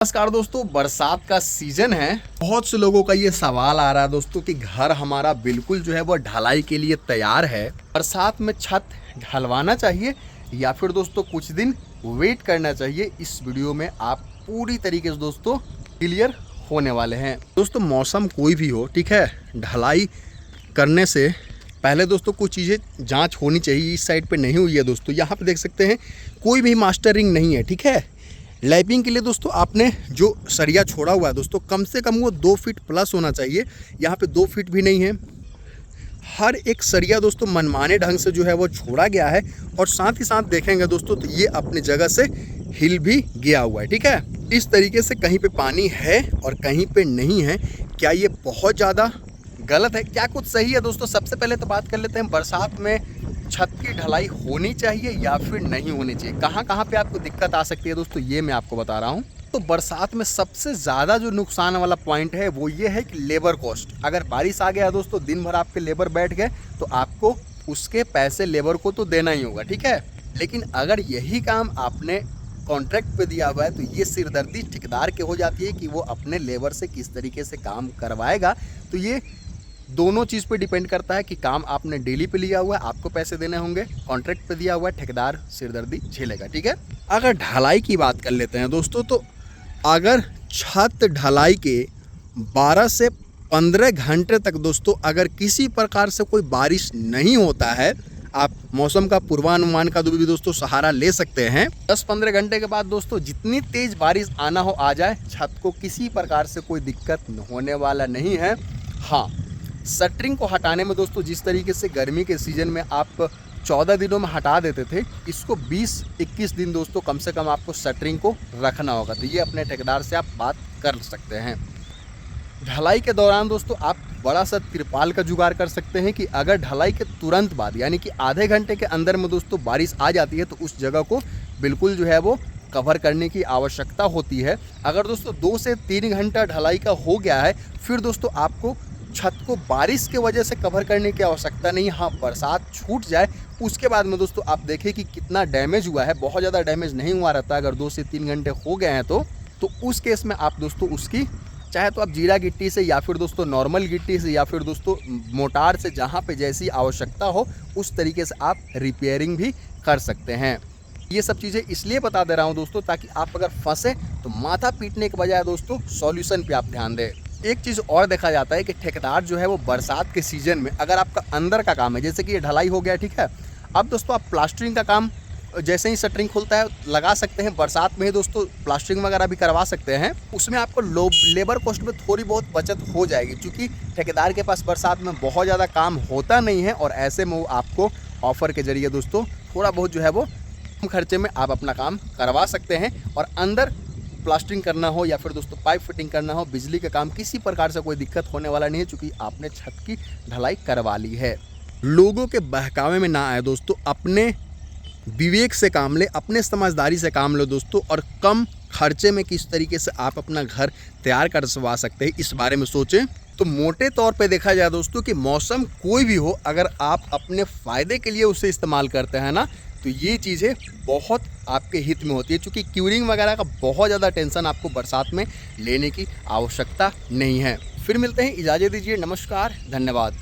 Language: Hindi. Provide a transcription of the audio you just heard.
नमस्कार दोस्तों, बरसात का सीजन है। बहुत से लोगों का ये सवाल आ रहा है दोस्तों कि घर हमारा बिल्कुल जो है वो ढलाई के लिए तैयार है, बरसात में छत ढलवाना चाहिए या फिर दोस्तों कुछ दिन वेट करना चाहिए। इस वीडियो में आप पूरी तरीके से दोस्तों क्लियर होने वाले हैं। दोस्तों मौसम कोई भी हो, ठीक है, ढलाई करने से पहले दोस्तों कुछ चीज़ें जांच होनी चाहिए। इस साइड पे नहीं हुई है दोस्तों, यहाँ पे देख सकते हैं कोई भी मास्टरिंग नहीं है, ठीक है। लैपिंग के लिए दोस्तों आपने जो सरिया छोड़ा हुआ है दोस्तों, कम से कम वो 2 फीट प्लस होना चाहिए। यहाँ पे 2 फीट भी नहीं है। हर एक सरिया दोस्तों मनमाने ढंग से जो है वो छोड़ा गया है और साथ ही साथ देखेंगे दोस्तों तो ये अपने जगह से हिल भी गया हुआ है, ठीक है। इस तरीके से कहीं पे पानी है और कहीं पे नहीं है। क्या ये बहुत ज़्यादा गलत है, क्या कुछ सही है दोस्तों? सबसे पहले तो बात कर लेते हैं, बरसात में छत की ढलाई होनी चाहिए या फिर नहीं होनी चाहिए। कहाँ कहाँ पे आपको दिक्कत आ सकती है दोस्तों, ये मैं आपको बता रहा हूँ। तो बरसात में सबसे ज़्यादा जो नुकसान वाला पॉइंट है वो ये है कि लेबर कॉस्ट। अगर बारिश आ गया दोस्तों, दिन भर आपके लेबर बैठ गए तो आपको उसके पैसे लेबर को तो देना ही होगा, ठीक है। लेकिन अगर यही काम आपने कॉन्ट्रैक्ट पे दिया हुआ है तो ये सिरदर्दी ठेकेदार के हो जाती है कि वो अपने लेबर से किस तरीके से काम करवाएगा। तो ये दोनों चीज़ पे डिपेंड करता है कि काम आपने डेली पे लिया हुआ है, आपको पैसे देने होंगे, कॉन्ट्रैक्ट पे दिया हुआ है, ठेकेदार सिरदर्दी झेलेगा, ठीक है। अगर ढलाई की बात कर लेते हैं दोस्तों, तो अगर छत ढलाई के 12 से 15 घंटे तक दोस्तों अगर किसी प्रकार से कोई बारिश नहीं होता है, आप मौसम का पूर्वानुमान का भी दोस्तों सहारा ले सकते हैं। 10-15 घंटे के बाद दोस्तों जितनी तेज बारिश आना हो आ जाए, छत को किसी प्रकार से कोई दिक्कत होने वाला नहीं है। हाँ, शटरिंग को हटाने में दोस्तों जिस तरीके से गर्मी के सीजन में आप 14 दिनों में हटा देते थे, इसको 20-21 दिन दोस्तों कम से कम आपको शटरिंग को रखना होगा। तो ये अपने ठेकेदार से आप बात कर सकते हैं। ढलाई के दौरान दोस्तों आप बड़ा सा तिरपाल का जुगाड़ कर सकते हैं कि अगर ढलाई के तुरंत बाद यानी कि आधे घंटे के अंदर में दोस्तों बारिश आ जाती है तो उस जगह को बिल्कुल जो है वो कवर करने की आवश्यकता होती है। अगर दोस्तों 2 से 3 घंटा ढलाई का हो गया है, फिर दोस्तों आपको छत को बारिश के वजह से कवर करने की आवश्यकता नहीं। हाँ, बरसात छूट जाए उसके बाद में दोस्तों आप देखें कि कितना डैमेज हुआ है। बहुत ज़्यादा डैमेज नहीं हुआ रहता, अगर 2 से 3 घंटे हो गए हैं तो उस केस में आप दोस्तों उसकी चाहे तो आप जीरा गिट्टी से या फिर दोस्तों नॉर्मल गिट्टी से या फिर दोस्तों मोटार से, जहाँ पे जैसी आवश्यकता हो उस तरीके से आप रिपेयरिंग भी कर सकते हैं। ये सब चीज़ें इसलिए बता दे रहा हूँ दोस्तों ताकि आप अगर फंसे तो माथा पीटने के बजाय दोस्तों सॉल्यूशन पे आप ध्यान दें। एक चीज़ और देखा जाता है कि ठेकेदार जो है वो बरसात के सीजन में अगर आपका अंदर का काम है, जैसे कि ये ढलाई हो गया, ठीक है, अब दोस्तों आप प्लास्टरिंग का काम जैसे ही शटरिंग खुलता है लगा सकते हैं। बरसात में ही दोस्तों प्लास्टरिंग वगैरह भी करवा सकते हैं। उसमें आपको लेबर कॉस्ट में थोड़ी बहुत बचत हो जाएगी, क्योंकि ठेकेदार के पास बरसात में बहुत ज़्यादा काम होता नहीं है और ऐसे में वो आपको ऑफर के जरिए दोस्तों थोड़ा बहुत जो है वो कम खर्चे में आप अपना काम करवा सकते हैं। और अंदर प्लास्टरिंग करना हो या फिर दोस्तों पाइप फिटिंग करना हो, बिजली का काम, किसी प्रकार से कोई दिक्कत होने वाला नहीं है, क्योंकि आपने छत की ढलाई करवा ली है। लोगों के बहकावे में ना आए दोस्तों, अपने विवेक से काम ले, अपने समझदारी से काम लो दोस्तों, और कम खर्चे में किस तरीके से आप अपना घर तैयार करवा सकते हैं इस बारे में सोचें। तो मोटे तौर पे देखा जाए दोस्तों कि मौसम कोई भी हो, अगर आप अपने फ़ायदे के लिए उसे इस्तेमाल करते हैं ना, तो ये चीज़ें बहुत आपके हित में होती है, क्योंकि क्यूरिंग वगैरह का बहुत ज़्यादा टेंशन आपको बरसात में लेने की आवश्यकता नहीं है। फिर मिलते हैं, इजाज़त दीजिए, नमस्कार, धन्यवाद।